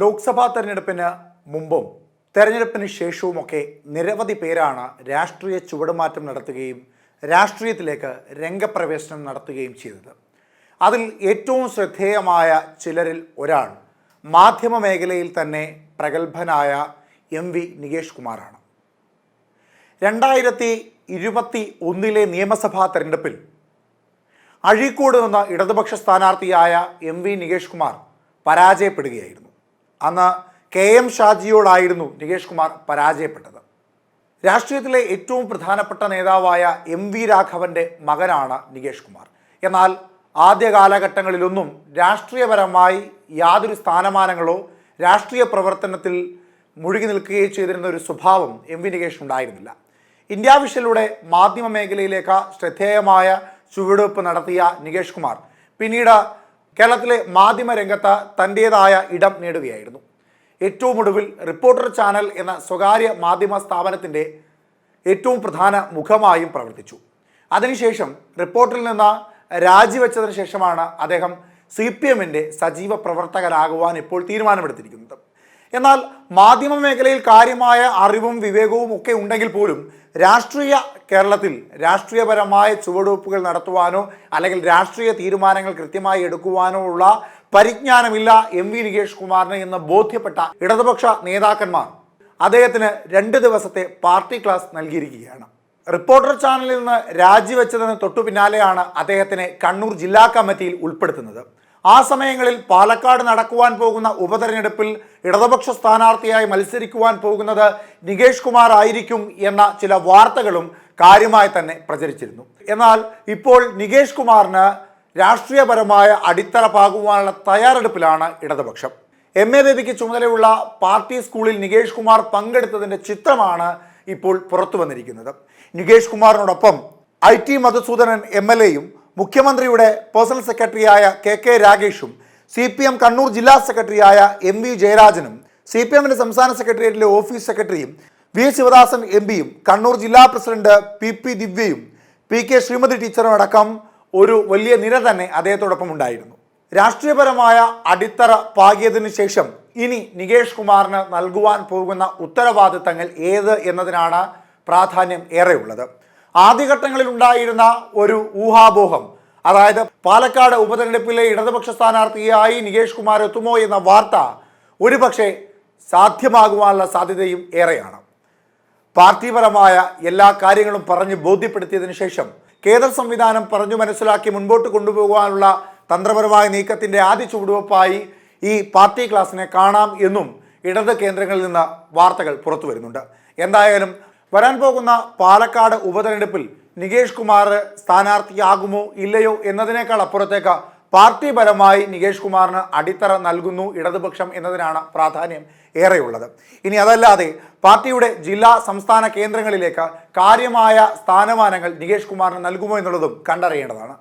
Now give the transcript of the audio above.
ലോക്സഭാ തെരഞ്ഞെടുപ്പിന് മുമ്പും തെരഞ്ഞെടുപ്പിന് ശേഷവുമൊക്കെ നിരവധി പേരാണ് രാഷ്ട്രീയ ചുവടുമാറ്റം നടത്തുകയും രാഷ്ട്രീയത്തിലേക്ക് രംഗപ്രവേശനം നടത്തുകയും ചെയ്തത്. അതിൽ ഏറ്റവും ശ്രദ്ധേയമായ ചിലരിൽ ഒരാൾ മാധ്യമ മേഖലയിൽ തന്നെ പ്രഗത്ഭനായ MV നികേഷ് കുമാറാണ്. 2021 നിയമസഭാ തെരഞ്ഞെടുപ്പിൽ അഴീക്കോട് നിന്ന് ഇടതുപക്ഷ സ്ഥാനാർത്ഥിയായ MV നികേഷ് കുമാർ പരാജയപ്പെടുകയായിരുന്നു. അന്ന് KM ഷാജിയോടായിരുന്നു നികേഷ് കുമാർ പരാജയപ്പെട്ടത്. രാഷ്ട്രീയത്തിലെ ഏറ്റവും പ്രധാനപ്പെട്ട നേതാവായ MV രാഘവൻ്റെ മകനാണ് നികേഷ് കുമാർ. എന്നാൽ ആദ്യ കാലഘട്ടങ്ങളിലൊന്നും രാഷ്ട്രീയപരമായി യാതൊരു സ്ഥാനമാനങ്ങളോ രാഷ്ട്രീയ പ്രവർത്തനത്തിൽ മുഴുകി നിൽക്കുകയോ ചെയ്തിരുന്ന ഒരു സ്വഭാവം MV നികേഷ് ഉണ്ടായിരുന്നില്ല. ഇന്ത്യ വിഷനിലൂടെ മാധ്യമ മേഖലയിലേക്ക് ശ്രദ്ധേയമായ ചുവടുവെപ്പ് നടത്തിയ നികേഷ് കുമാർ പിന്നീട് കേരളത്തിലെ മാധ്യമ രംഗത്ത് തൻ്റേതായ ഇടം നേടുകയായിരുന്നു. ഏറ്റവും ഒടുവിൽ റിപ്പോർട്ടർ ചാനൽ എന്ന സ്വകാര്യ മാധ്യമ സ്ഥാപനത്തിൻ്റെ ഏറ്റവും പ്രധാന മുഖമായും പ്രവർത്തിച്ചു. അതിനുശേഷം റിപ്പോർട്ടറിൽ നിന്ന് രാജിവെച്ചതിന് ശേഷമാണ് അദ്ദേഹം CPMൻ്റെ സജീവ പ്രവർത്തകനാകുവാൻ ഇപ്പോൾ തീരുമാനമെടുത്തിരിക്കുന്നത്. എന്നാൽ മാധ്യമ മേഖലയിൽ കാര്യമായ അറിവും വിവേകവും ഒക്കെ ഉണ്ടെങ്കിൽ പോലും രാഷ്ട്രീയ കേരളത്തിൽ രാഷ്ട്രീയപരമായ ചുവടുവെപ്പുകൾ നടത്തുവാനോ അല്ലെങ്കിൽ രാഷ്ട്രീയ തീരുമാനങ്ങൾ കൃത്യമായി എടുക്കുവാനോ ഉള്ള പരിജ്ഞാനമില്ല MV നികേഷ് കുമാറിന് എന്ന് ബോധ്യപ്പെട്ട ഇടതുപക്ഷ നേതാക്കന്മാർ അദ്ദേഹത്തിന് 2 ദിവസത്തെ പാർട്ടി ക്ലാസ് നൽകിയിരിക്കുകയാണ്. റിപ്പോർട്ടർ ചാനലിൽ നിന്ന് രാജിവെച്ചതിന് തൊട്ടു പിന്നാലെയാണ് അദ്ദേഹത്തിനെ കണ്ണൂർ ജില്ലാ കമ്മിറ്റിയിൽ ഉൾപ്പെടുത്തുന്നത്. ആ സമയങ്ങളിൽ പാലക്കാട് നടക്കുവാൻ പോകുന്ന ഉപതെരഞ്ഞെടുപ്പിൽ ഇടതുപക്ഷ സ്ഥാനാർത്ഥിയായി മത്സരിക്കുവാൻ പോകുന്നത് നികേഷ് കുമാർ ആയിരിക്കും എന്ന ചില വാർത്തകളും കാര്യമായി തന്നെ പ്രചരിച്ചിരുന്നു. എന്നാൽ ഇപ്പോൾ നികേഷ് കുമാറിന് രാഷ്ട്രീയപരമായ അടിത്തറ പാകുവാനുള്ള തയ്യാറെടുപ്പിലാണ് ഇടതുപക്ഷം. MA ബേബിക്ക് ചുമതലയുള്ള പാർട്ടി സ്കൂളിൽ നികേഷ് കുമാർ പങ്കെടുത്തതിൻ്റെ ചിത്രമാണ് ഇപ്പോൾ പുറത്തു വന്നിരിക്കുന്നത്. നികേഷ് കുമാറിനോടൊപ്പം IT മധുസൂദനൻ MLAയും മുഖ്യമന്ത്രിയുടെ പേഴ്സണൽ സെക്രട്ടറിയായ KK രാഗേഷും CPM കണ്ണൂർ ജില്ലാ സെക്രട്ടറിയായ MV ജയരാജനും CPMന്റെ സംസ്ഥാന സെക്രട്ടേറിയറ്റിലെ ഓഫീസ് സെക്രട്ടറിയും V ശിവദാസൻ MPയും കണ്ണൂർ ജില്ലാ പ്രസിഡന്റ് PP ദിവ്യയും PK ശ്രീമതി ടീച്ചറും അടക്കം ഒരു വലിയ നിര തന്നെ അദ്ദേഹത്തോടൊപ്പം ഉണ്ടായിരുന്നു. രാഷ്ട്രീയപരമായ അടിത്തറ പാകിയതിനു ശേഷം ഇനി നികേഷ് കുമാറിന് നൽകുവാൻ പോകുന്ന ഉത്തരവാദിത്തങ്ങൾ ഏത് എന്നതിനാണ് പ്രാധാന്യം ഏറെയുള്ളത്. ആദ്യഘട്ടങ്ങളിൽ ഉണ്ടായിരുന്ന ഒരു ഊഹാപോഹം, അതായത് പാലക്കാട് ഉപതെരഞ്ഞെടുപ്പിലെ ഇടതുപക്ഷ സ്ഥാനാർത്ഥിയായി നികേഷ് കുമാർ എത്തുമോ എന്ന വാർത്ത ഒരുപക്ഷെ സാധ്യമാകുവാനുള്ള സാധ്യതയും ഏറെയാണ്. പാർട്ടിപരമായ എല്ലാ കാര്യങ്ങളും പറഞ്ഞ് ബോധ്യപ്പെടുത്തിയതിനു ശേഷം കേന്ദ്ര സംവിധാനം പറഞ്ഞു മനസ്സിലാക്കി മുൻപോട്ട് കൊണ്ടുപോകാനുള്ള തന്ത്രപരമായ നീക്കത്തിൻ്റെ ആദ്യ ചുവടുവെപ്പായി ഈ പാർട്ടി ക്ലാസിനെ കാണാം എന്നും ഇടത് കേന്ദ്രങ്ങളിൽ നിന്ന് വാർത്തകൾ പുറത്തു വരുന്നുണ്ട്. എന്തായാലും വരാൻ പോകുന്ന പാലക്കാട് ഉപതെരഞ്ഞെടുപ്പിൽ നികേഷ് കുമാർ സ്ഥാനാർത്ഥിയാകുമോ ഇല്ലയോ എന്നതിനേക്കാൾ അപ്പുറത്തേക്ക് പാർട്ടിപരമായി നികേഷ് കുമാറിന് അടിത്തറ നൽകുന്നു ഇടതുപക്ഷം എന്നതിനാണ് പ്രാധാന്യം ഏറെയുള്ളത്. ഇനി അതല്ലാതെ പാർട്ടിയുടെ ജില്ലാ സംസ്ഥാന കേന്ദ്രങ്ങളിലേക്ക് കാര്യമായ സ്ഥാനമാനങ്ങൾ നികേഷ് കുമാറിന് നൽകുമോ എന്നുള്ളതും കണ്ടറിയേണ്ടതാണ്.